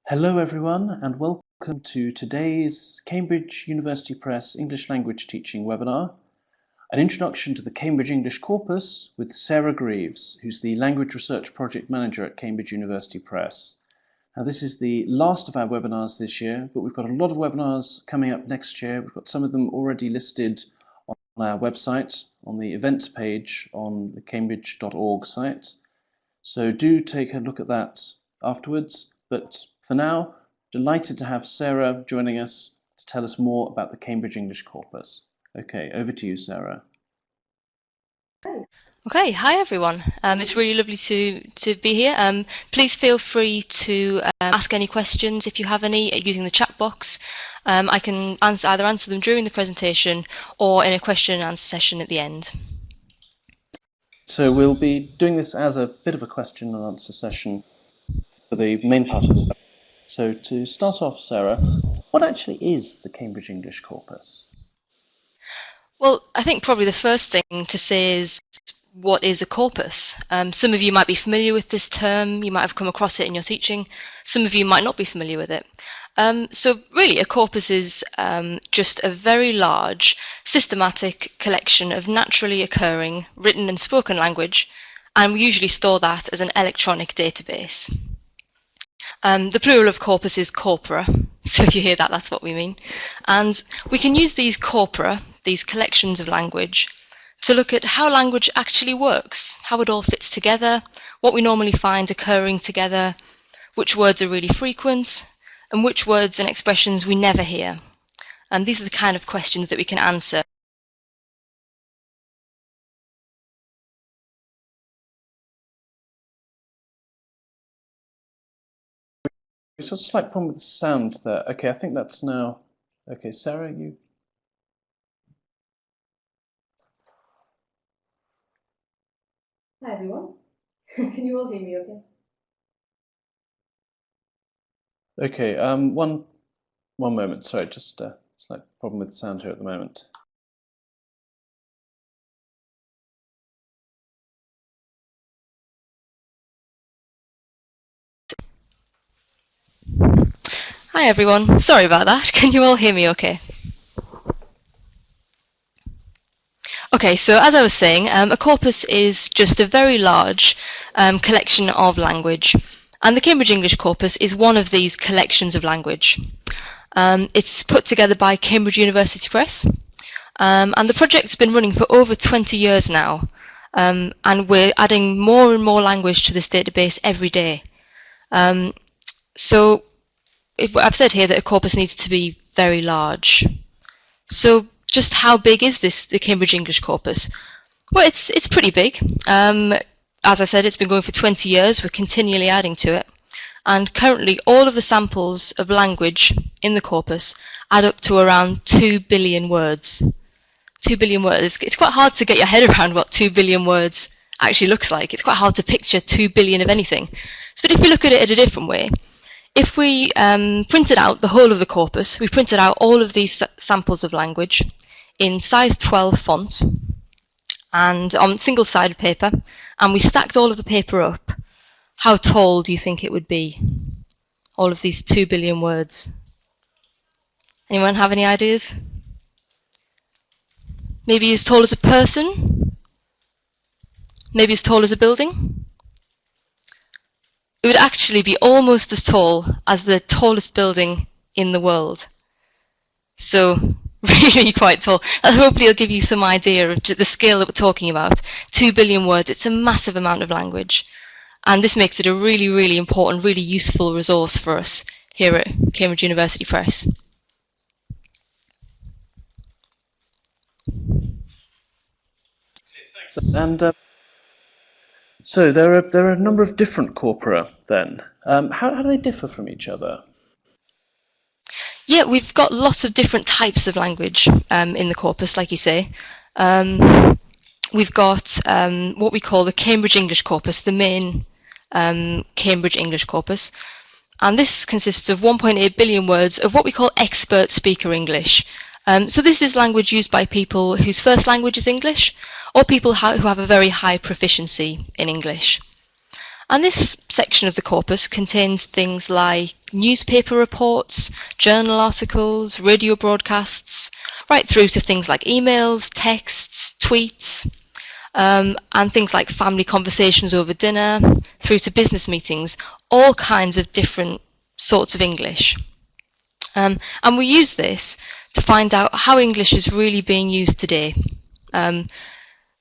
Hello everyone and welcome to today's Cambridge University Press English Language Teaching webinar, an introduction to the Cambridge English Corpus with Sarah Grieves, who's the Language Research Project Manager at Cambridge University Press. Now this is the last of our webinars this year, but we've got a lot of webinars coming up next year. We've got some of them already listed on our website, on the events page on the cambridge.org site. So do take a look at that afterwards. But for now, delighted to have Sarah joining us to tell us more about the Cambridge English Corpus. Okay, over to you, Sarah. Okay, hi everyone. It's really lovely to be here. Please feel free to ask any questions if you have any using the chat box. I can either answer them during the presentation or in a question and answer session at the end. So we'll be doing this as a bit of a question and answer session for the main part of it. So to start off, Sarah, what actually is the Cambridge English Corpus? Well, I think probably the first thing to say is what is a corpus? Some of you might be familiar with this term, you might have come across it in your teaching, some of you might not be familiar with it. So really a corpus is just a very large, systematic collection of naturally occurring written and spoken language, and we usually store that as an electronic database. The plural of corpus is corpora, so if you hear that, that's what we mean. And we can use these corpora, these collections of language, to look at how language actually works, how it all fits together, what we normally find occurring together, which words are really frequent, and which words and expressions we never hear. And these are the kind of questions that we can answer. There's a slight problem with the sound there. Okay, I think that's now... Okay, Sarah, you... Hi everyone. Can you all hear me okay? Okay, one moment. Sorry, just a slight problem with the sound here at the moment. Hi everyone, sorry about that. Can you all hear me okay? Okay, so as I was saying, a corpus is just a very large collection of language, and the Cambridge English Corpus is one of these collections of language. It's put together by Cambridge University Press, and the project's been running for over 20 years now, and we're adding more and more language to this database every day. So I've said here that a corpus needs to be very large. So just how big is the Cambridge English Corpus? Well, it's pretty big. As I said, it's been going for 20 years. We're continually adding to it. And currently, all of the samples of language in the corpus add up to around 2 billion words. 2 billion words. It's quite hard to get your head around what 2 billion words actually looks like. It's quite hard to picture 2 billion of anything. But if you look at it in a different way, if we printed out the whole of the corpus, we printed out all of these samples of language in size 12 font and on single-sided paper, and we stacked all of the paper up, how tall do you think it would be? All of these 2 billion words. Anyone have any ideas? Maybe as tall as a person? Maybe as tall as a building? It would actually be almost as tall as the tallest building in the world. So really quite tall. Hopefully it'll give you some idea of the scale that we're talking about. 2 billion words, it's a massive amount of language. And this makes it a really, really important, really useful resource for us here at Cambridge University Press. And so there are a number of different corpora then. How do they differ from each other? Yeah, we've got lots of different types of language in the corpus, like you say. We've got what we call the Cambridge English Corpus, the main Cambridge English Corpus. And this consists of 1.8 billion words of what we call expert speaker English. So this is language used by people whose first language is English, or people who have a very high proficiency in English. And this section of the corpus contains things like newspaper reports, journal articles, radio broadcasts, right through to things like emails, texts, tweets, and things like family conversations over dinner, through to business meetings, all kinds of different sorts of English. And we use this to find out how English is really being used today.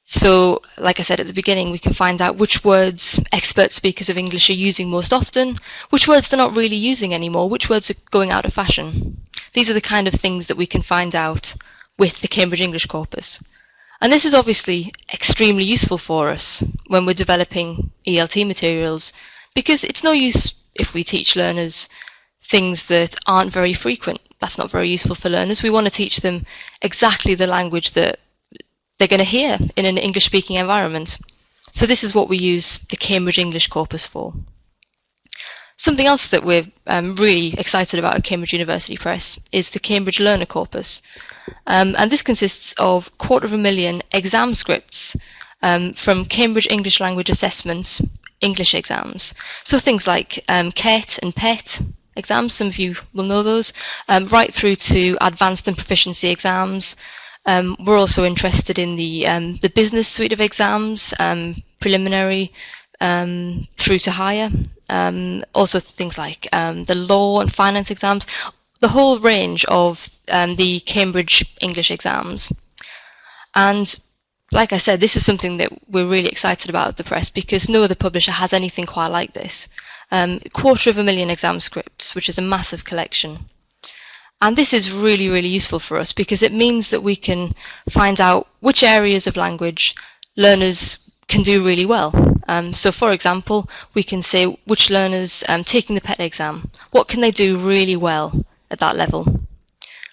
So, like I said at the beginning, we can find out which words expert speakers of English are using most often, which words they're not really using anymore, which words are going out of fashion. These are the kind of things that we can find out with the Cambridge English Corpus. And this is obviously extremely useful for us when we're developing ELT materials, because it's no use if we teach learners things that aren't very frequent. That's not very useful for learners. We want to teach them exactly the language that they're going to hear in an English-speaking environment. So this is what we use the Cambridge English Corpus for. Something else that we're really excited about at Cambridge University Press is the Cambridge Learner Corpus. And this consists of 250,000 exam scripts from Cambridge English Language Assessment English exams. So things like CET and PET exams, some of you will know those, right through to advanced and proficiency exams. We're also interested in the business suite of exams, preliminary through to higher. Also things like the law and finance exams, the whole range of the Cambridge English exams. And like I said, this is something that we're really excited about at the press because no other publisher has anything quite like this. 250,000 exam scripts, which is a massive collection. And this is really, really useful for us because it means that we can find out which areas of language learners can do really well. So for example, we can say which learners taking the PET exam, what can they do really well at that level?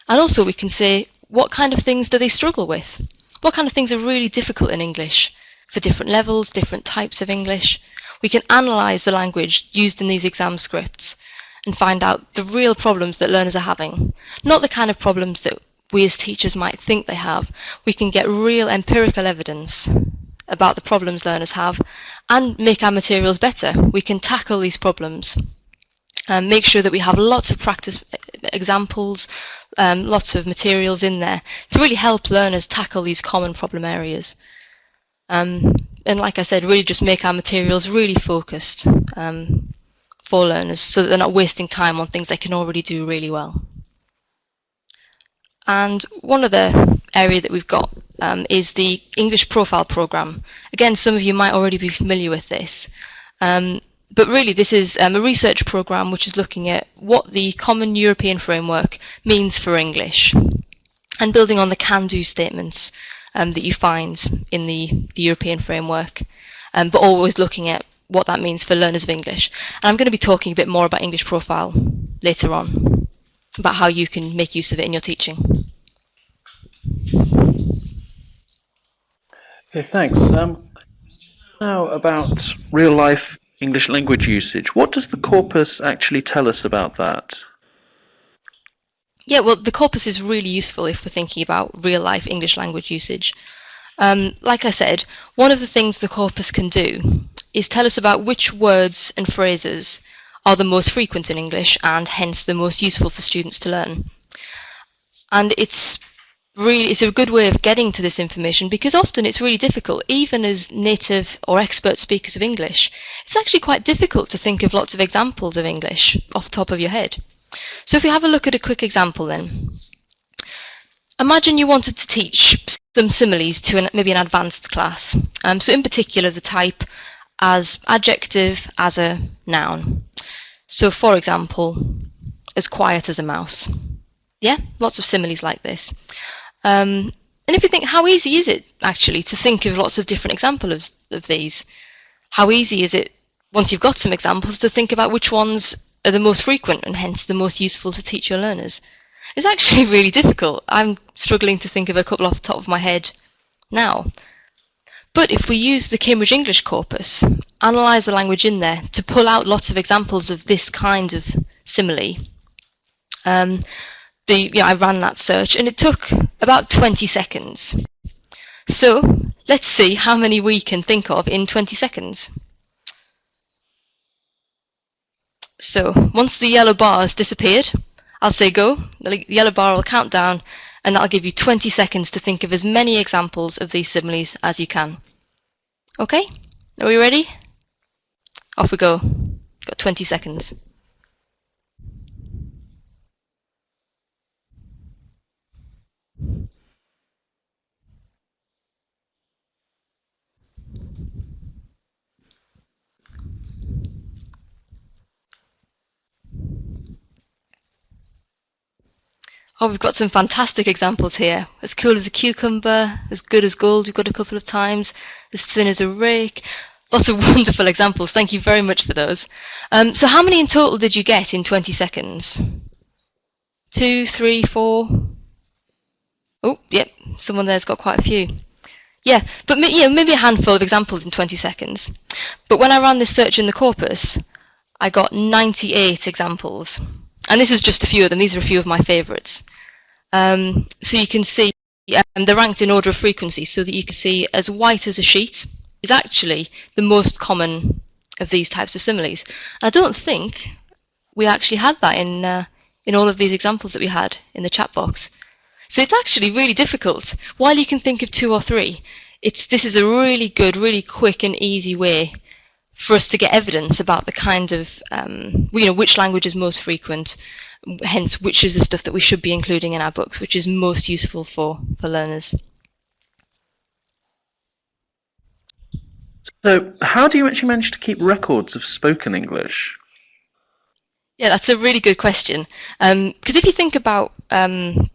And also we can say what kind of things do they struggle with? What kind of things are really difficult in English for different levels, different types of English? We can analyse the language used in these exam scripts and find out the real problems that learners are having. Not the kind of problems that we as teachers might think they have. We can get real empirical evidence about the problems learners have and make our materials better. We can tackle these problems and make sure that we have lots of practice examples, lots of materials in there to really help learners tackle these common problem areas. And like I said, really just make our materials really focused for learners so that they're not wasting time on things they can already do really well. And one other area that we've got is the English Profile Programme. Again, some of you might already be familiar with this, but really this is a research programme which is looking at what the Common European Framework means for English and building on the can-do statements that you find in the European framework, but always looking at what that means for learners of English. And I'm going to be talking a bit more about English Profile later on, about how you can make use of it in your teaching. Okay, thanks. Now about real-life English language usage. What does the corpus actually tell us about that? Yeah, well, the corpus is really useful if we're thinking about real-life English language usage. Like I said, one of the things the corpus can do is tell us about which words and phrases are the most frequent in English and hence the most useful for students to learn. And it's a good way of getting to this information because often it's really difficult, even as native or expert speakers of English. It's actually quite difficult to think of lots of examples of English off the top of your head. So if we have a look at a quick example then. Imagine you wanted to teach some similes to maybe an advanced class. So in particular the type as adjective as a noun. So for example, as quiet as a mouse. Yeah, lots of similes like this. And if you think, how easy is it actually to think of lots of different examples of these? How easy is it, once you've got some examples, to think about which ones are the most frequent and hence the most useful to teach your learners? It's actually really difficult. I'm struggling to think of a couple off the top of my head now. But if we use the Cambridge English Corpus, analyse the language in there to pull out lots of examples of this kind of simile, I ran that search and it took about 20 seconds. So let's see how many we can think of in 20 seconds. So once the yellow bar has disappeared, I'll say go. The yellow bar will count down, and that'll give you 20 seconds to think of as many examples of these similes as you can. Okay, are we ready? Off we go. Got 20 seconds. Oh, we've got some fantastic examples here. As cool as a cucumber, as good as gold, we've got a couple of times, as thin as a rake. Lots of wonderful examples. Thank you very much for those. So how many in total did you get in 20 seconds? 2, 3, 4? Oh, yep, someone there's got quite a few. Yeah, but maybe a handful of examples in 20 seconds. But when I ran this search in the corpus, I got 98 examples. And this is just a few of them. These are a few of my favourites. So you can see they're ranked in order of frequency, so that you can see as white as a sheet is actually the most common of these types of similes. And I don't think we actually had that in all of these examples that we had in the chat box. So it's actually really difficult. While you can think of 2 or 3, this is a really good, really quick and easy way for us to get evidence about the kind of, which language is most frequent, hence which is the stuff that we should be including in our books, which is most useful for learners. So how do you actually manage to keep records of spoken English? Yeah, that's a really good question. Because if you think about, I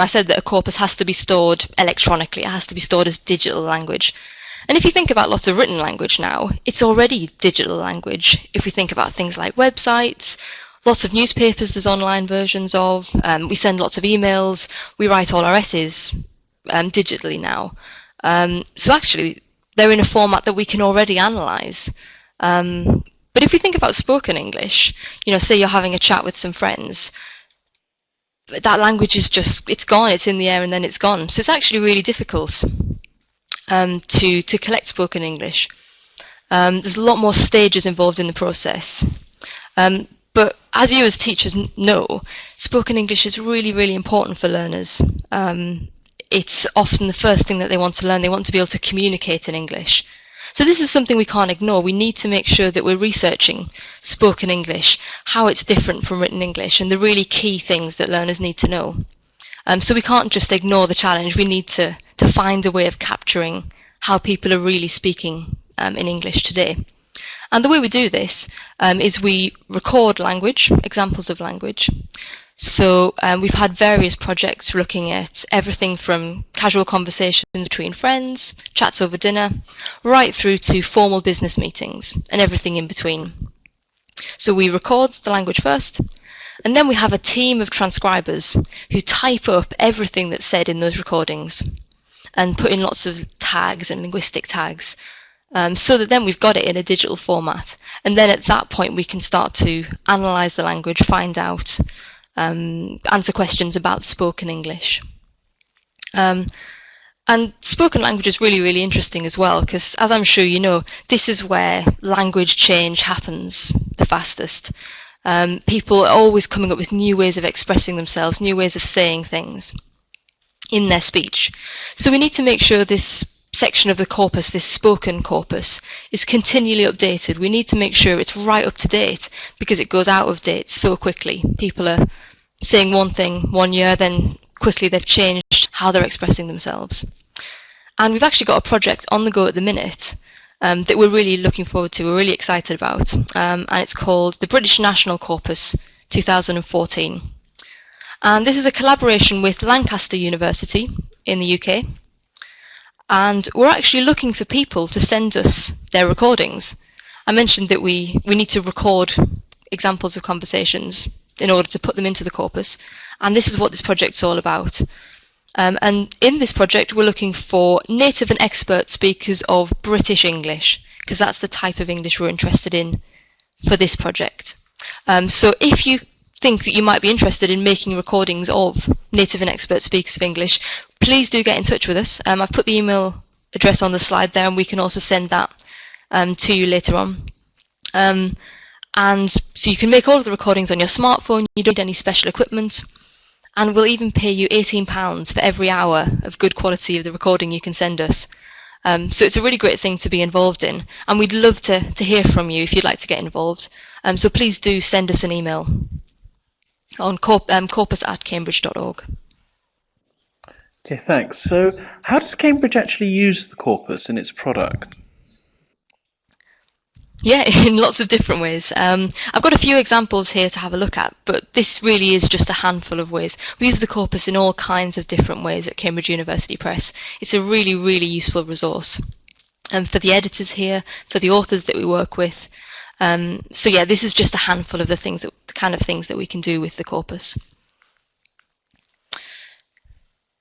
said that a corpus has to be stored electronically. It has to be stored as digital language. And if you think about lots of written language now, it's already digital language. If we think about things like websites, lots of newspapers there's online versions of, we send lots of emails, we write all our essays digitally now. So actually, they're in a format that we can already analyse. But if we think about spoken English, say you're having a chat with some friends, that language is it's gone, it's in the air and then it's gone. So it's actually really difficult to collect spoken English. There's a lot more stages involved in the process. But as you as teachers know, spoken English is really, really important for learners. It's often the first thing that they want to learn. They want to be able to communicate in English. So this is something we can't ignore. We need to make sure that we're researching spoken English, how it's different from written English, and the really key things that learners need to know. So we can't just ignore the challenge. We need to find a way of capturing how people are really speaking in English today. And the way we do this is we record language, examples of language. So we've had various projects looking at everything from casual conversations between friends, chats over dinner, right through to formal business meetings and everything in between. So we record the language first, and then we have a team of transcribers who type up everything that's said in those recordings and put in lots of tags and linguistic tags, so that then we've got it in a digital format. And then at that point we can start to analyse the language, find out, answer questions about spoken English. And spoken language is really, really interesting as well, because as I'm sure you know, this is where language change happens the fastest. People are always coming up with new ways of expressing themselves, new ways of saying things in their speech. So we need to make sure this section of the corpus, this spoken corpus, is continually updated. We need to make sure it's right up to date, because it goes out of date so quickly. People are saying one thing one year, then quickly they've changed how they're expressing themselves. And we've actually got a project on the go at the minute that we're really looking forward to, we're really excited about, and it's called the British National Corpus 2014. And this is a collaboration with Lancaster University in the UK, and we're actually looking for people to send us their recordings. I mentioned that we need to record examples of conversations in order to put them into the corpus, and this is what this project's all about. And in this project we're looking for native and expert speakers of British English, because that's the type of English we're interested in for this project. So if you think that you might be interested in making recordings of native and expert speakers of English, please do get in touch with us. I've put the email address on the slide there, and we can also send that to you later on. And so you can make all of the recordings on your smartphone, you don't need any special equipment, and we'll even pay you £18 for every hour of good quality of the recording you can send us. So it's a really great thing to be involved in, and we'd love to hear from you if you'd like to get involved. So please do send us an email on corpus@cambridge.org. Okay, thanks. So how does Cambridge actually use the corpus in its product? Yeah, in lots of different ways. I've got a few examples here to have a look at, but this really is just a handful of ways. We use the corpus in all kinds of different ways at Cambridge University Press. It's a really, really useful resource. For the editors here, for the authors that we work with. So yeah, this is just a handful of the kind of things that we can do with the corpus.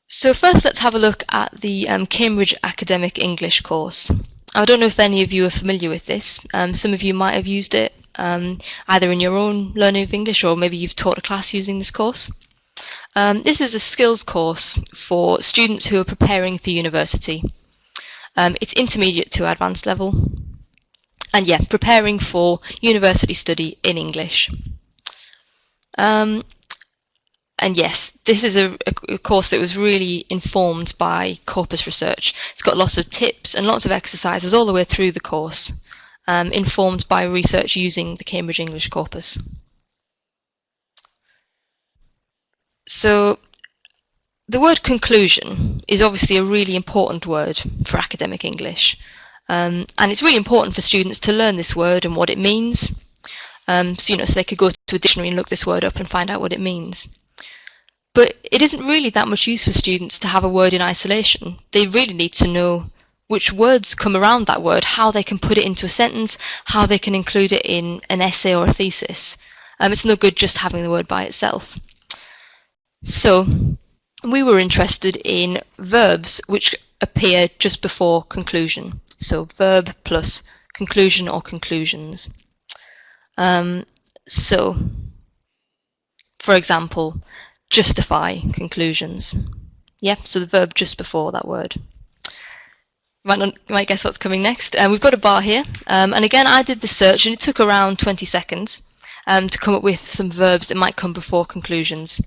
So first, let's have a look at the Cambridge Academic English course. I don't know if any of you are familiar with this. Some of you might have used it either in your own learning of English, or maybe you've taught a class using this course. This is a skills course for students who are preparing for university. It's intermediate to advanced level, and yeah, preparing for university study in English. And yes, this is a course that was really informed by corpus research. It's got lots of tips and lots of exercises all the way through the course, informed by research using the Cambridge English Corpus. So the word conclusion is obviously a really important word for academic English. And it's really important for students to learn this word and what it means. So they could go to a dictionary and look this word up and find out what it means. But it isn't really that much use for students to have a word in isolation. They really need to know which words come around that word, how they can put it into a sentence, how they can include it in an essay or a thesis. It's no good just having the word by itself. So we were interested in verbs which appear just before conclusion. So verb plus conclusion or conclusions. So, for example, justify conclusions. Yeah, so the verb just before that word. You might guess what's coming next. We've got a bar here, and again I did the search and it took around 20 seconds to come up with some verbs that might come before conclusions.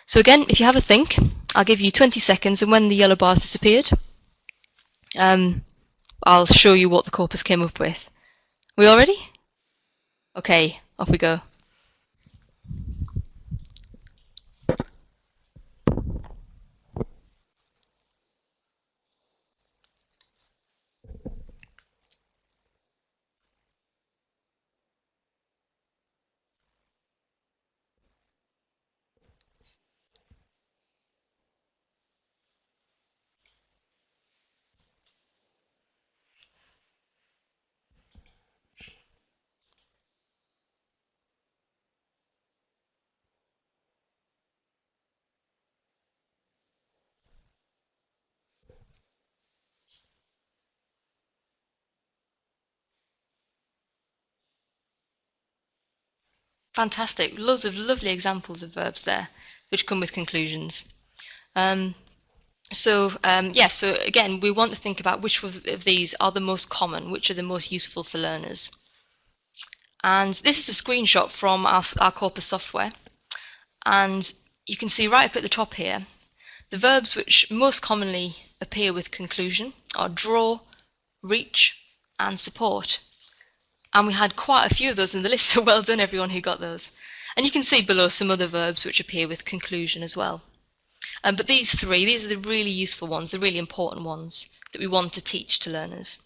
So again, if you have a think, I'll give you 20 seconds, and when the yellow bar's disappeared, I'll show you what the corpus came up with. We all ready? Okay, off we go. Fantastic. Loads of lovely examples of verbs there, which come with conclusions. So again, we want to think about which of these are the most common, which are the most useful for learners. And this is a screenshot from our corpus software. And you can see right up at the top here, the verbs which most commonly appear with conclusion are draw, reach, and support. And we had quite a few of those in the list, so well done everyone who got those. And you can see below some other verbs which appear with conclusion as well. But these are the really useful ones, the really important ones that we want to teach to learners.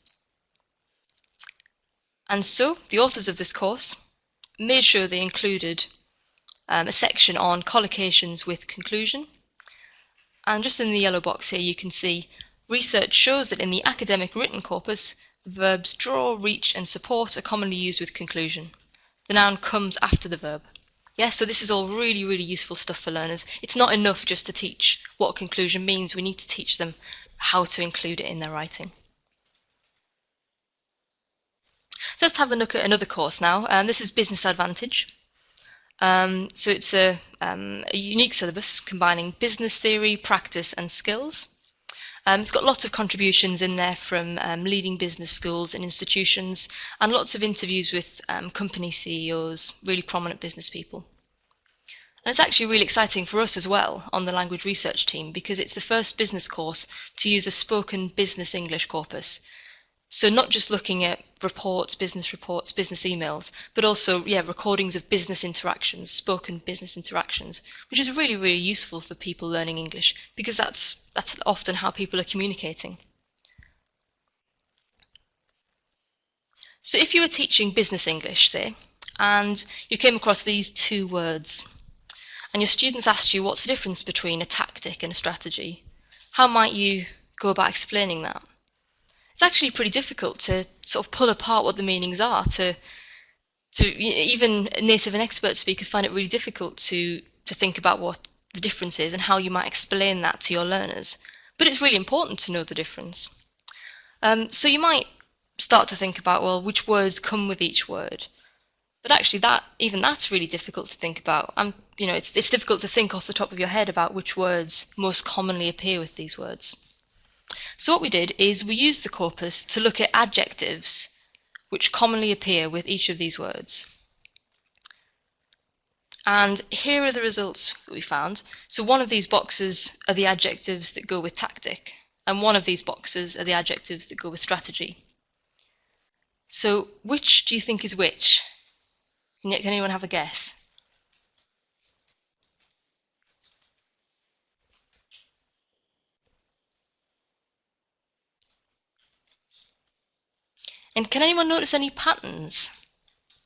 And so the authors of this course made sure they included a section on collocations with conclusion. And just in the yellow box here you can see research shows that in the academic written corpus, the verbs draw, reach and support are commonly used with conclusion. The noun comes after the verb. Yeah, so this is all really, really useful stuff for learners. It's not enough just to teach what conclusion means. We need to teach them how to include it in their writing. So let's have a look at another course now. This is Business Advantage. So it's a unique syllabus combining business theory, practice and skills. It's got lots of contributions in there from leading business schools and institutions, and lots of interviews with company CEOs, really prominent business people. And it's actually really exciting for us as well on the language research team, because it's the first business course to use a spoken business English corpus. So not just looking at reports, business emails, but also recordings of business interactions, spoken business interactions, which is really, really useful for people learning English, because that's often how people are communicating. So if you were teaching business English, say, and you came across these two words, and your students asked you what's the difference between a tactic and a strategy, how might you go about explaining that? It's actually pretty difficult to sort of pull apart what the meanings are. To even native and expert speakers find it really difficult to think about what the difference is and how you might explain that to your learners. But it's really important to know the difference. So you might start to think about, well, which words come with each word. But actually, that's really difficult to think about. It's difficult to think off the top of your head about which words most commonly appear with these words. So what we did is we used the corpus to look at adjectives which commonly appear with each of these words. And here are the results that we found. So one of these boxes are the adjectives that go with tactic, and one of these boxes are the adjectives that go with strategy. So which do you think is which? Can anyone have a guess? And can anyone notice any patterns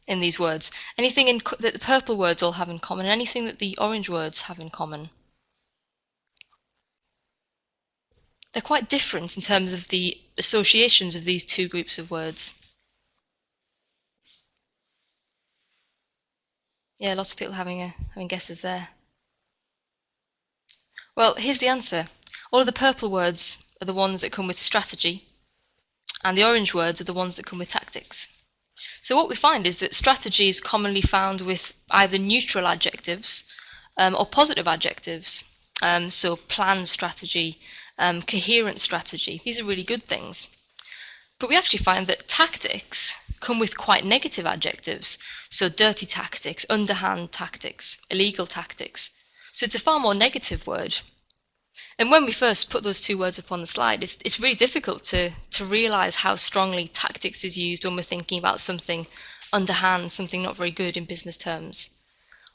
in these words? Anything that the purple words all have in common, and anything that the orange words have in common? They're quite different in terms of the associations of these two groups of words. Yeah, lots of people having guesses there. Well, here's the answer. All of the purple words are the ones that come with strategy, and the orange words are the ones that come with tactics. So what we find is that strategy is commonly found with either neutral adjectives or positive adjectives. So planned strategy, coherent strategy, these are really good things. But we actually find that tactics come with quite negative adjectives. So dirty tactics, underhand tactics, illegal tactics. So it's a far more negative word. And when we first put those two words up on the slide, it's really difficult to realise how strongly tactics is used when we're thinking about something underhand, something not very good in business terms.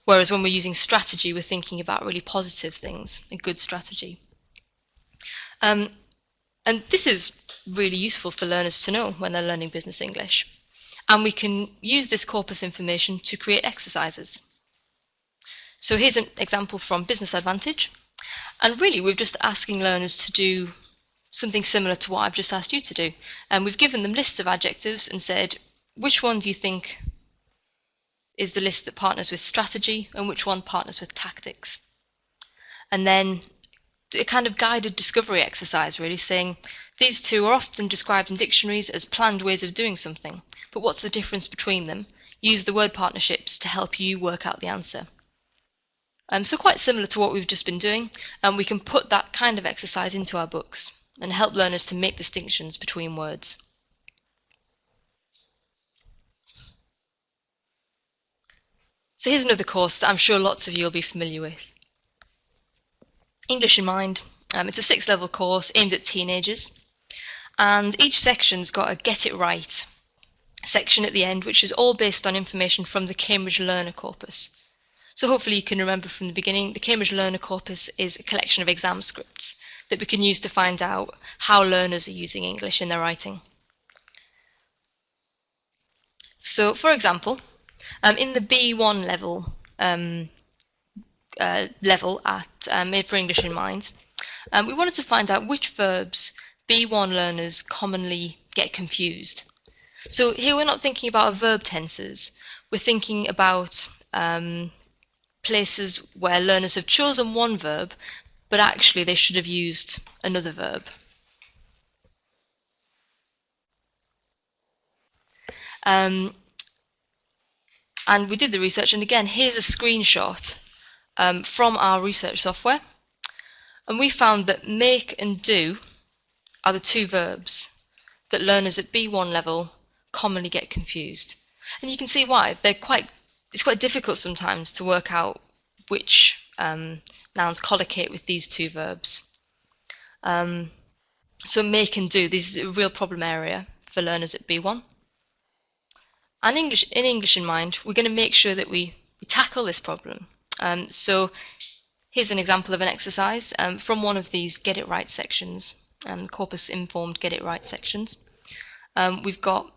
Whereas when we're using strategy, we're thinking about really positive things, a good strategy. And this is really useful for learners to know when they're learning business English. And we can use this corpus information to create exercises. So here's an example from Business Advantage. And really, we're just asking learners to do something similar to what I've just asked you to do. And we've given them lists of adjectives and said, which one do you think is the list that partners with strategy and which one partners with tactics? And then a kind of guided discovery exercise, really, saying these two are often described in dictionaries as planned ways of doing something, but what's the difference between them? Use the word partnerships to help you work out the answer. So quite similar to what we've just been doing, and we can put that kind of exercise into our books and help learners to make distinctions between words. So here's another course that I'm sure lots of you will be familiar with. English in Mind. It's a 6-level course aimed at teenagers, and each section's got a Get It Right section at the end, which is all based on information from the Cambridge Learner Corpus. So hopefully you can remember from the beginning, the Cambridge Learner Corpus is a collection of exam scripts that we can use to find out how learners are using English in their writing. So for example, in the B1 level for English in Mind, we wanted to find out which verbs B1 learners commonly get confused. So here we're not thinking about verb tenses, we're thinking about places where learners have chosen one verb, but actually they should have used another verb. And we did the research, and again, here's a screenshot from our research software. And we found that make and do are the two verbs that learners at B1 level commonly get confused. And you can see why. It's quite difficult sometimes to work out which nouns collocate with these two verbs. So make and do, this is a real problem area for learners at B1. And in English in mind, we're going to make sure that we tackle this problem. So here's an example of an exercise from one of these Get It Right sections, corpus informed Get It Right sections. We've got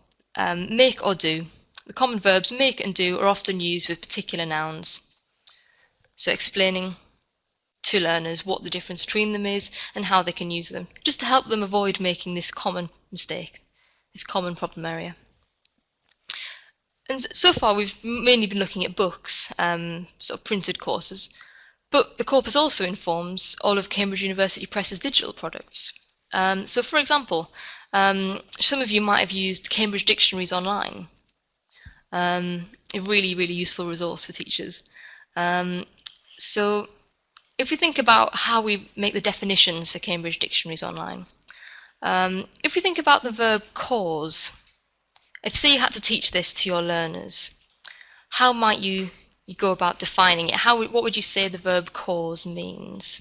make or do. The common verbs make and do are often used with particular nouns. So explaining to learners what the difference between them is and how they can use them, just to help them avoid making this common mistake, this common problem area. And so far we've mainly been looking at books, sort of printed courses, but the corpus also informs all of Cambridge University Press's digital products. So for example, some of you might have used Cambridge Dictionaries online, a really, really useful resource for teachers. So if we think about how we make the definitions for Cambridge Dictionaries online, if we think about the verb cause, if say you had to teach this to your learners, how might you go about defining it? What would you say the verb cause means?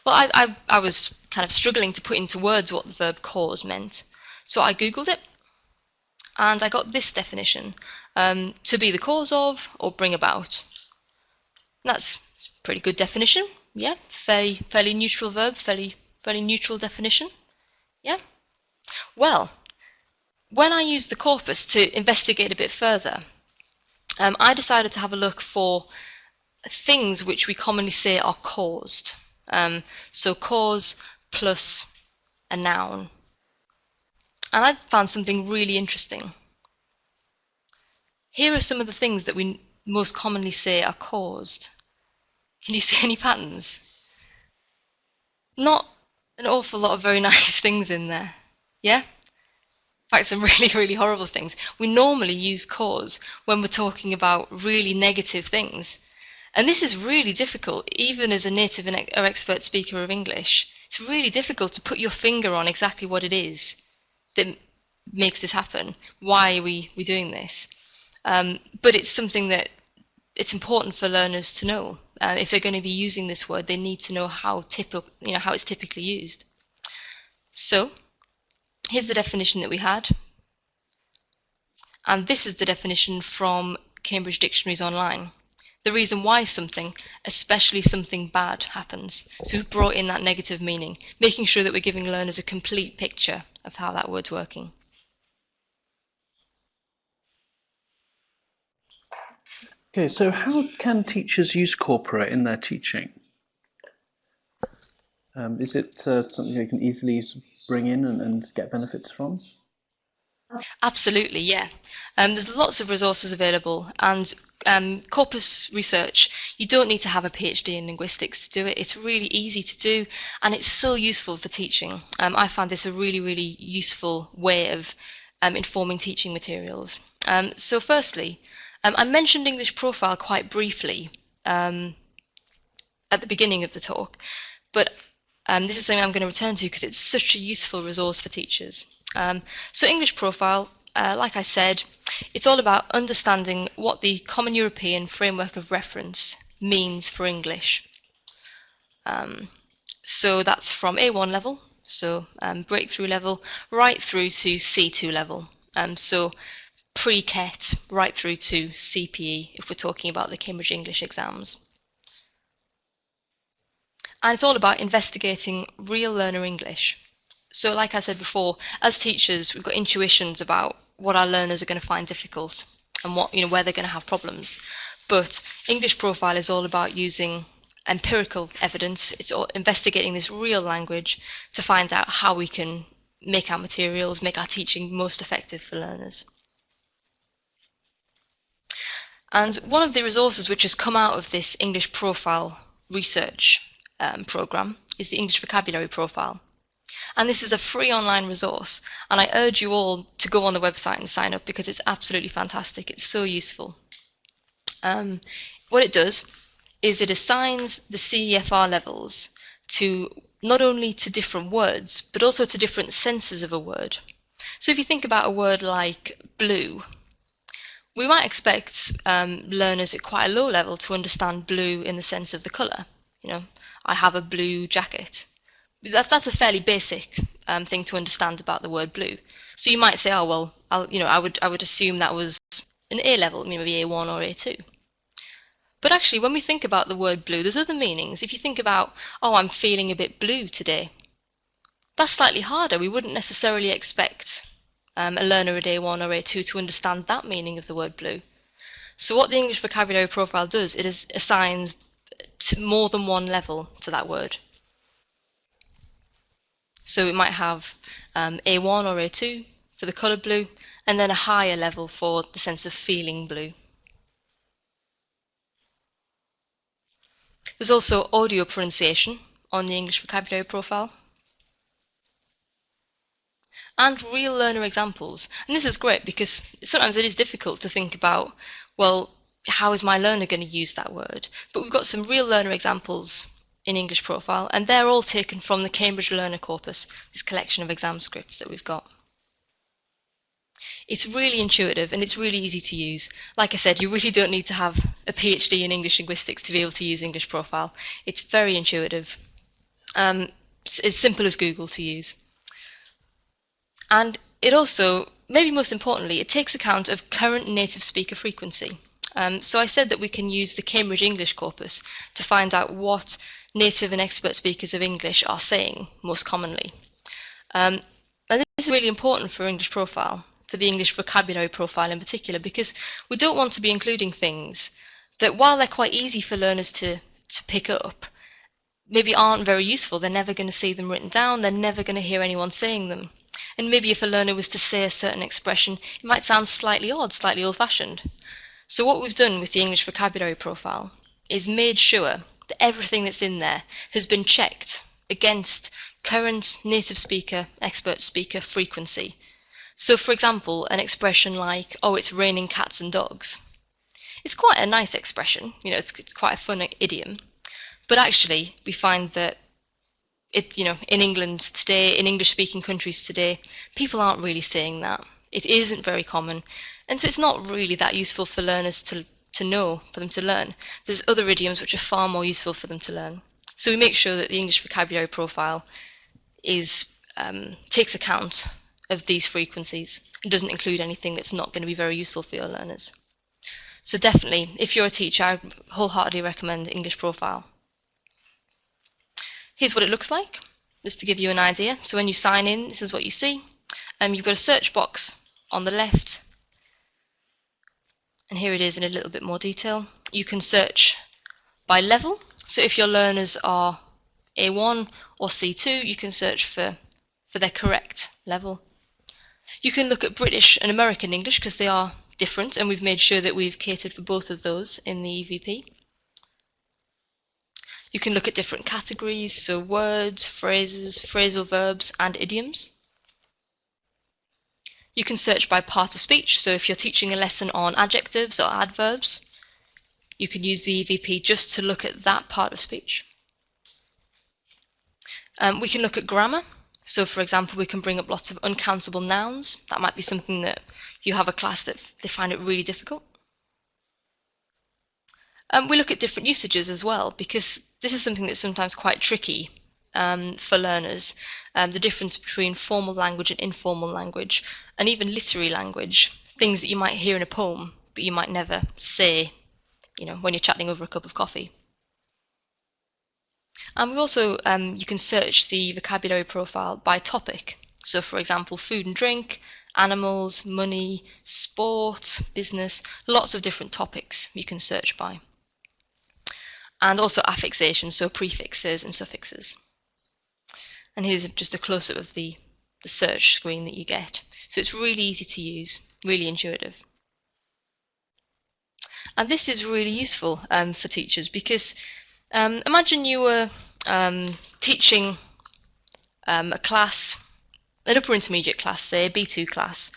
Well, I was kind of struggling to put into words what the verb cause meant, so I googled it, and I got this definition: to be the cause of or bring about. That's a pretty good definition, yeah. Fairly neutral verb, fairly neutral definition, yeah. Well, when I used the corpus to investigate a bit further, I decided to have a look for things which we commonly say are caused. So cause plus a noun. And I found something really interesting. Here are some of the things that we most commonly say are caused. Can you see any patterns? Not an awful lot of very nice things in there, yeah? In fact, some really, really horrible things. We normally use cause when we're talking about really negative things. And this is really difficult, even as a native or expert speaker of English. It's really difficult to put your finger on exactly what it is that makes this happen. Why are we doing this? But it's something that it's important for learners to know. If they're going to be using this word, they need to know how it's typically used. So here's the definition that we had. And this is the definition from Cambridge Dictionaries Online. The reason why something, especially something bad, happens. So we've brought in that negative meaning, making sure that we're giving learners a complete picture of how that word's working. Okay, so how can teachers use corpora in their teaching? Is it something they can easily bring in and get benefits from? Absolutely, yeah. There's lots of resources available, and corpus research, you don't need to have a PhD in linguistics to do it. It's really easy to do, and it's so useful for teaching. I found this a really, really useful way of informing teaching materials. So firstly, I mentioned English Profile quite briefly at the beginning of the talk, but this is something I'm going to return to because it's such a useful resource for teachers. So English Profile, like I said, it's all about understanding what the Common European Framework of Reference means for English. So that's from A1 level, so breakthrough level, right through to C2 level. So pre-CET right through to CPE if we're talking about the Cambridge English exams. And it's all about investigating real learner English. So like I said before, as teachers, we've got intuitions about what our learners are going to find difficult and where they're going to have problems. But English Profile is all about using empirical evidence. It's all investigating this real language to find out how we can make our materials, make our teaching most effective for learners. And one of the resources which has come out of this English Profile research program is the English Vocabulary Profile. And this is a free online resource, and I urge you all to go on the website and sign up because it's absolutely fantastic. It's so useful. What it does is it assigns the CEFR levels to not only to different words, but also to different senses of a word. So if you think about a word like blue, we might expect learners at quite a low level to understand blue in the sense of the colour. I have a blue jacket. That's a fairly basic thing to understand about the word blue. So you might say, oh well, I would assume that was an A level, maybe A1 or A2. But actually, when we think about the word blue, there's other meanings. If you think about, oh, I'm feeling a bit blue today, that's slightly harder. We wouldn't necessarily expect a learner at A1 or A2 to understand that meaning of the word blue. So what the English vocabulary profile does, it assigns more than one level to that word. So it might have A1 or A2 for the colour blue, and then a higher level for the sense of feeling blue. There's also audio pronunciation on the English vocabulary profile, and real learner examples. And this is great because sometimes it is difficult to think about, well, how is my learner going to use that word? But we've got some real learner examples in English profile, and they're all taken from the Cambridge Learner Corpus, this collection of exam scripts that we've got. It's really intuitive and it's really easy to use. Like I said, you really don't need to have a PhD in English linguistics to be able to use English profile. It's very intuitive. It's as simple as Google to use. And it also, maybe most importantly, it takes account of current native speaker frequency. So I said that we can use the Cambridge English Corpus to find out what native and expert speakers of English are saying most commonly. And this is really important for English profile, for the English vocabulary profile in particular, because we don't want to be including things that, while they're quite easy for learners to pick up, maybe aren't very useful. They're never going to see them written down, they're never going to hear anyone saying them. And maybe if a learner was to say a certain expression, it might sound slightly odd, slightly old-fashioned. So what we've done with the English vocabulary profile is made sure that everything that's in there has been checked against current native speaker, expert speaker frequency. So for example, an expression like, oh, it's raining cats and dogs. It's quite a nice expression, it's quite a fun idiom. But actually, we find that in England today, in English-speaking countries today, people aren't really saying that. It isn't very common, and so it's not really that useful for learners to know, for them to learn. There's other idioms which are far more useful for them to learn. So we make sure that the English vocabulary profile takes account of these frequencies and doesn't include anything that's not going to be very useful for your learners. So definitely, if you're a teacher, I wholeheartedly recommend English profile. Here's what it looks like, just to give you an idea. So when you sign in, this is what you see. You've got a search box on the left, and here it is in a little bit more detail. You can search by level. So if your learners are A1 or C2, you can search for their correct level. You can look at British and American English because they are different, and we've made sure that we've catered for both of those in the EVP. You can look at different categories, so words, phrases, phrasal verbs, and idioms. You can search by part of speech, so if you're teaching a lesson on adjectives or adverbs, you can use the EVP just to look at that part of speech. We can look at grammar, so for example, we can bring up lots of uncountable nouns. That might be something that you have a class that they find it really difficult. We look at different usages as well, because this is something that's sometimes quite tricky for learners, the difference between formal language and informal language, and even literary language, things that you might hear in a poem, but you might never say, when you're chatting over a cup of coffee. And we also, you can search the vocabulary profile by topic. So for example, food and drink, animals, money, sport, business, lots of different topics you can search by. And also affixation, so prefixes and suffixes. And here's just a close-up of the search screen that you get. So it's really easy to use, really intuitive. And this is really useful for teachers because imagine you were teaching a class, an upper intermediate class, say a B2 class,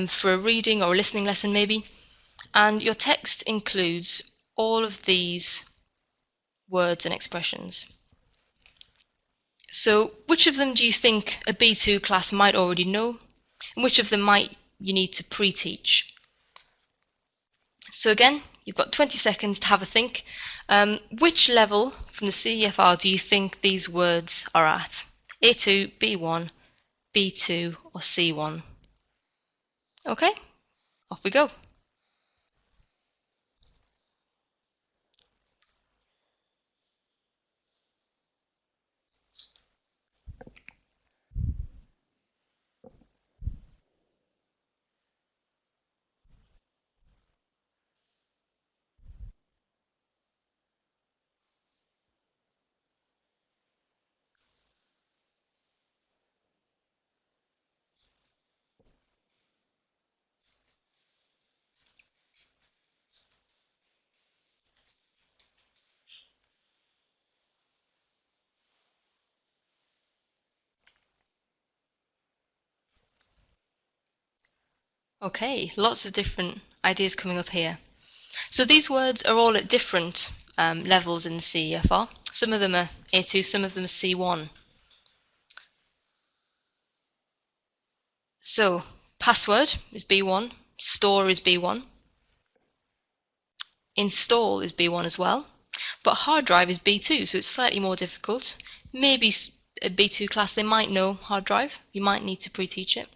for a reading or a listening lesson maybe, and your text includes all of these words and expressions. So which of them do you think a B2 class might already know, and which of them might you need to pre-teach? So again, you've got 20 seconds to have a think. Which level from the CEFR do you think these words are at? A2, B1, B2 or C1? Okay, off we go. Okay, lots of different ideas coming up here. So these words are all at different levels in the CEFR. Some of them are A2, some of them are C1. So password is B1, store is B1, install is B1 as well, but hard drive is B2, so it's slightly more difficult. Maybe a B2 class, they might know hard drive, you might need to pre-teach it.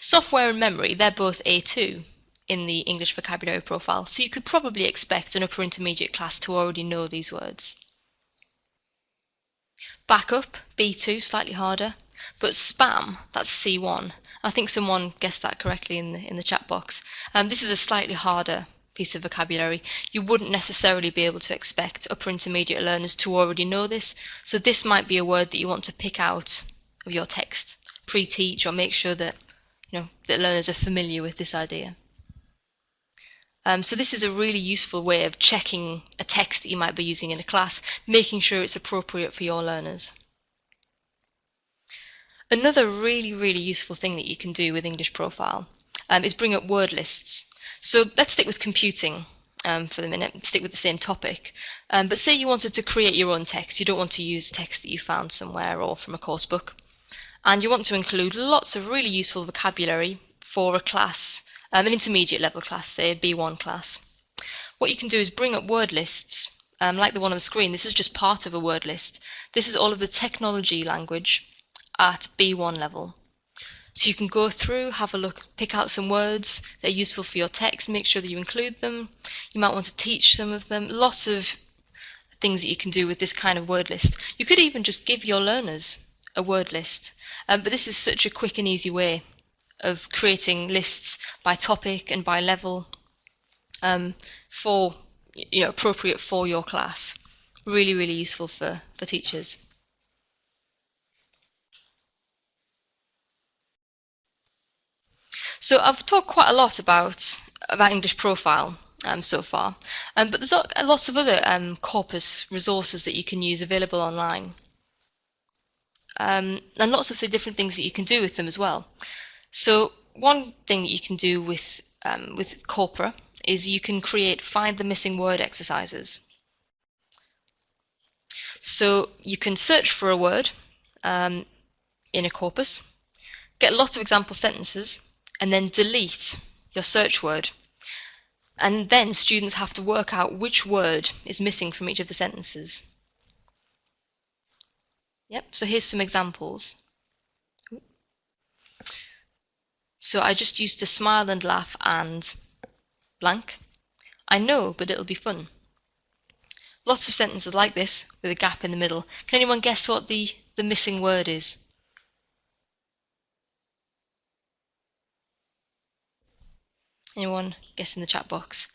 Software and memory, they're both A2 in the English vocabulary profile, so you could probably expect an upper intermediate class to already know these words. Backup, B2, slightly harder, but spam, that's C1. I think someone guessed that correctly in the chat box. This is a slightly harder piece of vocabulary. You wouldn't necessarily be able to expect upper intermediate learners to already know this, so this might be a word that you want to pick out of your text, pre-teach, or make sure that that learners are familiar with this idea. So this is a really useful way of checking a text that you might be using in a class, making sure it's appropriate for your learners. Another really useful thing that you can do with English Profile is bring up word lists. So let's stick with computing for the minute, stick with the same topic. But say you wanted to create your own text, you don't want to use text that you found somewhere or from a course book, and you want to include lots of really useful vocabulary for a class, an intermediate level class, say a B1 class. What you can do is bring up word lists, like the one on the screen. This is just part of a word list. This is all of the technology language at B1 level. So you can go through, have a look, pick out some words that are useful for your text, make sure that you include them. You might want to teach some of them. Lots of things that you can do with this kind of word list. You could even just give your learners a word list, but this is such a quick and easy way of creating lists by topic and by level for appropriate for your class. Really useful for teachers. So I've talked quite a lot about English Profile so far, but there's lots of other corpus resources that you can use available online. And lots of the different things that you can do with them as well. So one thing that you can do with corpora is you can create find the missing word exercises. So you can search for a word in a corpus, get lots of example sentences, and then delete your search word. And then students have to work out which word is missing from each of the sentences. Yep, so here's some examples. So I just used to smile and laugh and blank. I know, but it'll be fun. Lots of sentences like this with a gap in the middle. Can anyone guess what the missing word is? Anyone guess in the chat box?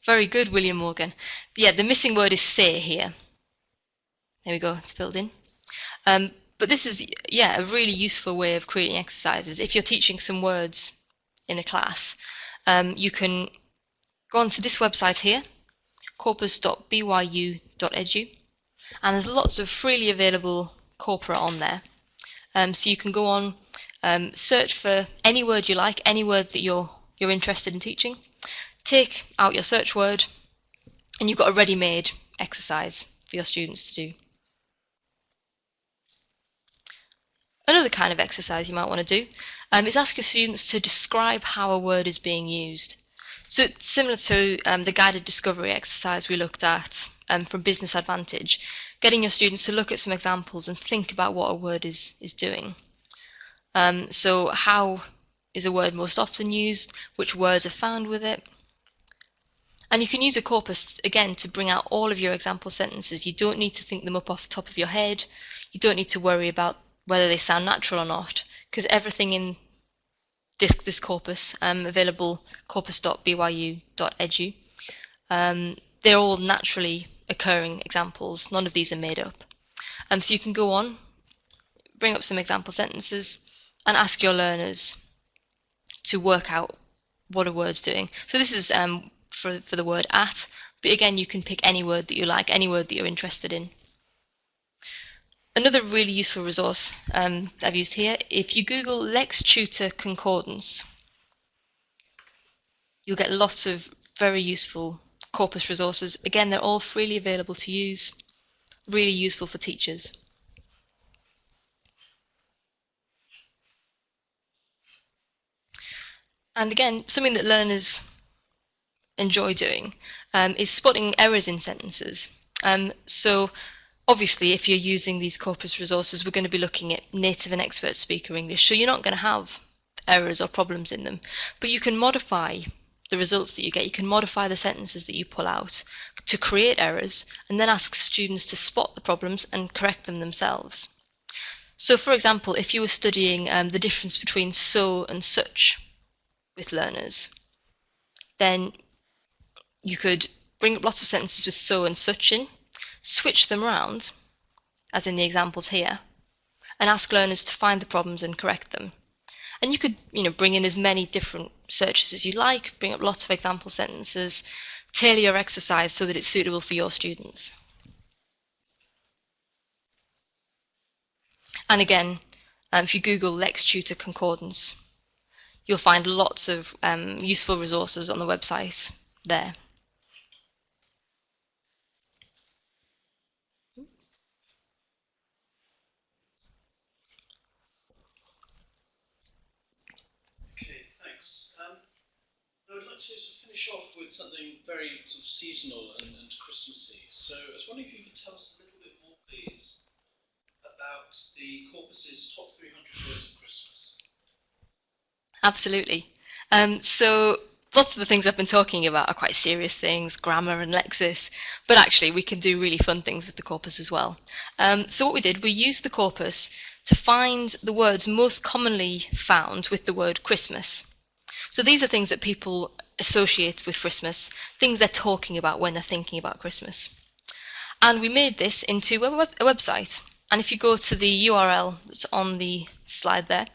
Very good, William Morgan. Yeah, the missing word is say here. There we go, it's filled in. But this is, a really useful way of creating exercises. If you're teaching some words in a class, you can go onto this website here, corpus.byu.edu, and there's lots of freely available corpora on there. So you can go on, search for any word you like, any word that you're interested in teaching, take out your search word, and you've got a ready-made exercise for your students to do. Another kind of exercise you might want to do is ask your students to describe how a word is being used. So it's similar to the guided discovery exercise we looked at from Business Advantage, getting your students to look at some examples and think about what a word is doing. So how is a word most often used? Which words are found with it? And you can use a corpus, again, to bring out all of your example sentences. You don't need to think them up off the top of your head. You don't need to worry about whether they sound natural or not, because everything in this corpus, available corpus.byu.edu, they're all naturally occurring examples. None of these are made up. So you can go on, bring up some example sentences, and ask your learners to work out what a word's doing. So this is for the word at, but again, you can pick any word that you like, any word that you're interested in. Another really useful resource I've used here, if you Google Lex Tutor Concordance, you'll get lots of very useful corpus resources. Again, they're all freely available to use, really useful for teachers. And again, something that learners enjoy doing is spotting errors in sentences. So obviously, if you're using these corpus resources, we're going to be looking at native and expert speaker English, so you're not going to have errors or problems in them. But you can modify the results that you get. You can modify the sentences that you pull out to create errors, and then ask students to spot the problems and correct them themselves. So for example, if you were studying the difference between so and such with learners, then you could bring up lots of sentences with so and such in, switch them around, as in the examples here, and ask learners to find the problems and correct them. And you could, bring in as many different searches as you like, bring up lots of example sentences, tailor your exercise so that it's suitable for your students. And again, if you Google Lex Tutor Concordance, you'll find lots of useful resources on the website there. Okay, thanks. I would like to finish off with something very sort of seasonal and Christmassy. So I was wondering if you could tell us a little bit more, please, about the corpus's top 300 words of Christmas. Absolutely. So lots of the things I've been talking about are quite serious things, grammar and lexis, but actually we can do really fun things with the corpus as well. So what we did, we used the corpus to find the words most commonly found with the word Christmas. So these are things that people associate with Christmas, things they're talking about when they're thinking about Christmas. And we made this into a website. And if you go to the URL that's on the slide there,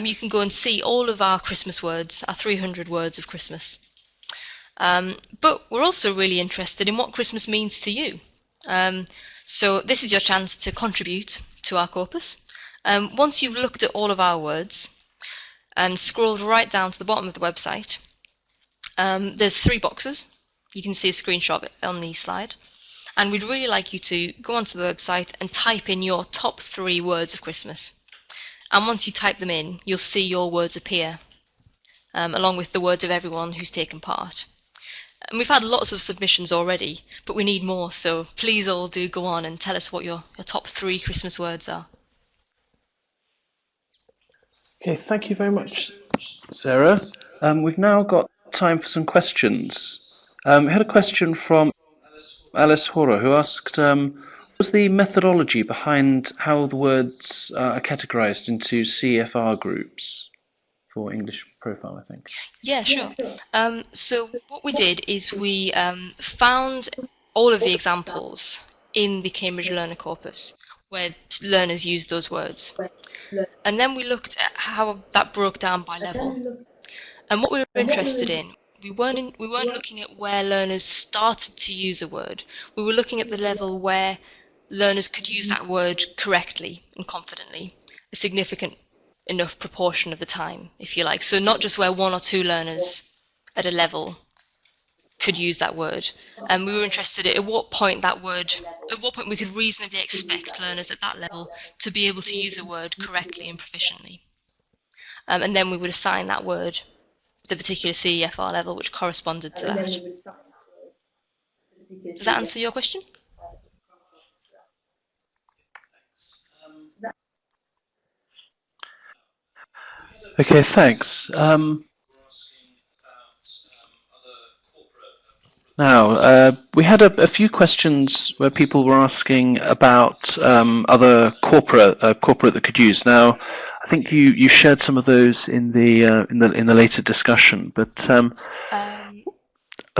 you can go and see all of our Christmas words, our 300 words of Christmas. But we're also really interested in what Christmas means to you. So this is your chance to contribute to our corpus. Once you've looked at all of our words and scrolled right down to the bottom of the website, there's 3 boxes. You can see a screenshot on the slide. And we'd really like you to go onto the website and type in your top 3 words of Christmas. And once you type them in, you'll see your words appear, along with the words of everyone who's taken part. And we've had lots of submissions already, but we need more, so please all do go on and tell us what your top 3 Christmas words are. Okay, thank you very much, Sarah. We've now got time for some questions. We had a question from Alice Hora, who asked, what was the methodology behind how the words are categorized into CFR groups for English profile, I think? Yeah, sure. So what we did is we found all of the examples in the Cambridge Learner Corpus where learners used those words. And then we looked at how that broke down by level. And what we were interested in, we weren't looking at where learners started to use a word. We were looking at the level where learners could use that word correctly and confidently, a significant enough proportion of the time, if you like. So not just where 1 or 2 learners at a level could use that word. And we were interested in at what point we could reasonably expect learners at that level to be able to use a word correctly and proficiently. And then we would assign that word the particular CEFR level which corresponded to that. Does that answer your question? Okay, thanks. Now, we had a few questions where people were asking about other corpora that could use. Now, I think you shared some of those in the later discussion, but are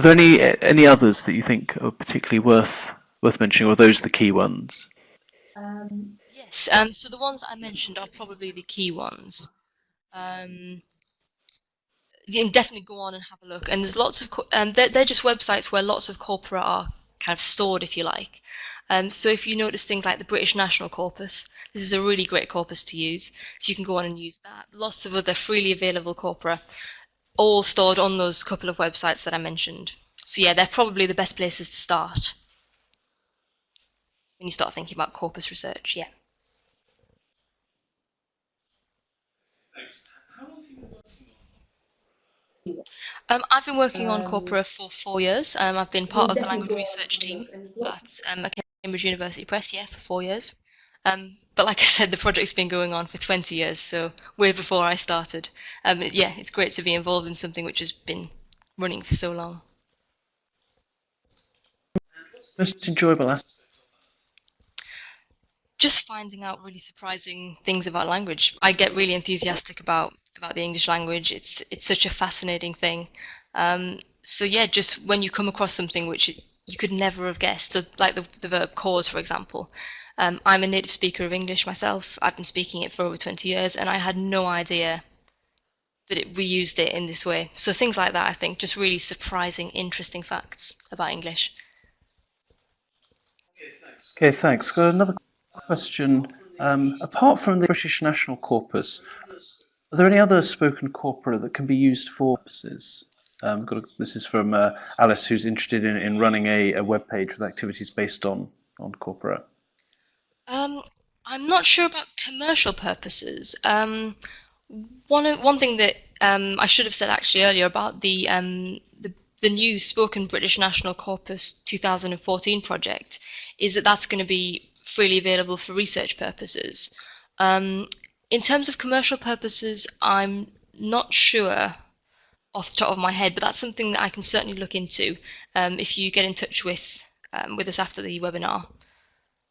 there any others that you think are particularly worth mentioning, or are those the key ones? Yes. So the ones that I mentioned are probably the key ones. You can definitely go on and have a look. And there's lots of they're just websites where lots of corpora are kind of stored, if you like. So if you notice things like the British National Corpus, this is a really great corpus to use. So you can go on and use that. Lots of other freely available corpora, all stored on those couple of websites that I mentioned. So yeah, they're probably the best places to start when you start thinking about corpus research. Yeah. Thanks. How long have you been working on? I've been working on corpora for 4 years. I've been part of the language research team at Cambridge University Press, for 4 years. But like I said, the project's been going on for 20 years, so way before I started. Yeah, it's great to be involved in something which has been running for so long. Most enjoyable aspect? Just finding out really surprising things about language. I get really enthusiastic about the English language. It's such a fascinating thing. So yeah, just when you come across something which you could never have guessed, so like the verb cause, for example. I'm a native speaker of English myself. I've been speaking it for over 20 years, and I had no idea that we used it in this way. So things like that, I think, just really surprising, interesting facts about English. Okay, thanks. Got another question. Apart from the British National Corpus, are there any other spoken corpora that can be used for purposes? This is from Alice, who's interested in running a web page with activities based on corpora. I'm not sure about commercial purposes. One thing that I should have said actually earlier about the new Spoken British National Corpus 2014 project is that that's going to be freely available for research purposes. In terms of commercial purposes, I'm not sure off the top of my head, but that's something that I can certainly look into if you get in touch with us after the webinar.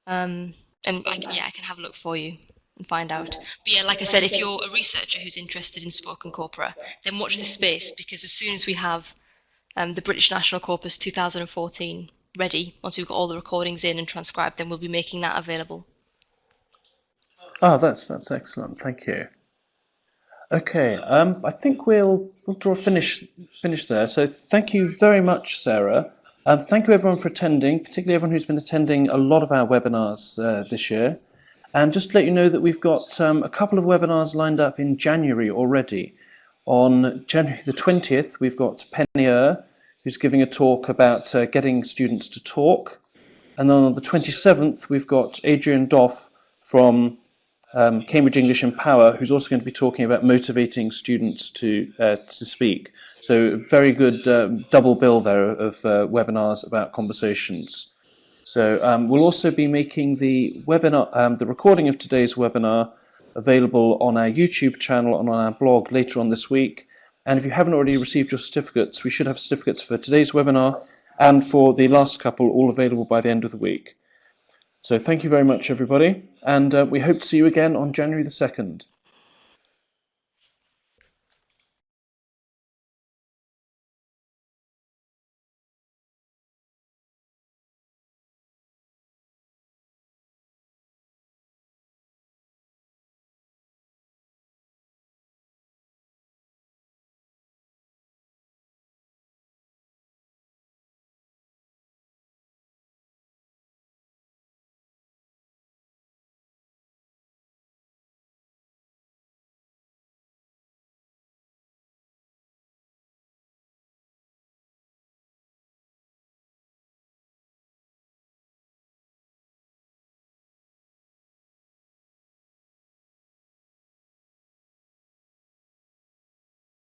And I can have a look for you and find out. But yeah, like I said, if you're a researcher who's interested in spoken corpora, then watch this space, because as soon as we have the British National Corpus 2014 ready, once we've got all the recordings in and transcribed, then we'll be making that available. Oh, that's excellent. Thank you. Okay, I think we'll draw a finish there. So thank you very much, Sarah. Thank you everyone for attending, particularly everyone who's been attending a lot of our webinars this year. And just to let you know that we've got a couple of webinars lined up in January already. On January the 20th, we've got Penny who's giving a talk about getting students to talk. And then on the 27th, we've got Adrian Doff from Cambridge English Empower, who's also going to be talking about motivating students to speak. So very good double bill there of webinars about conversations. So we'll also be making the webinar, the recording of today's webinar available on our YouTube channel and on our blog later on this week. And if you haven't already received your certificates, we should have certificates for today's webinar and for the last couple, all available by the end of the week. So thank you very much, everybody, and we hope to see you again on January the 2nd.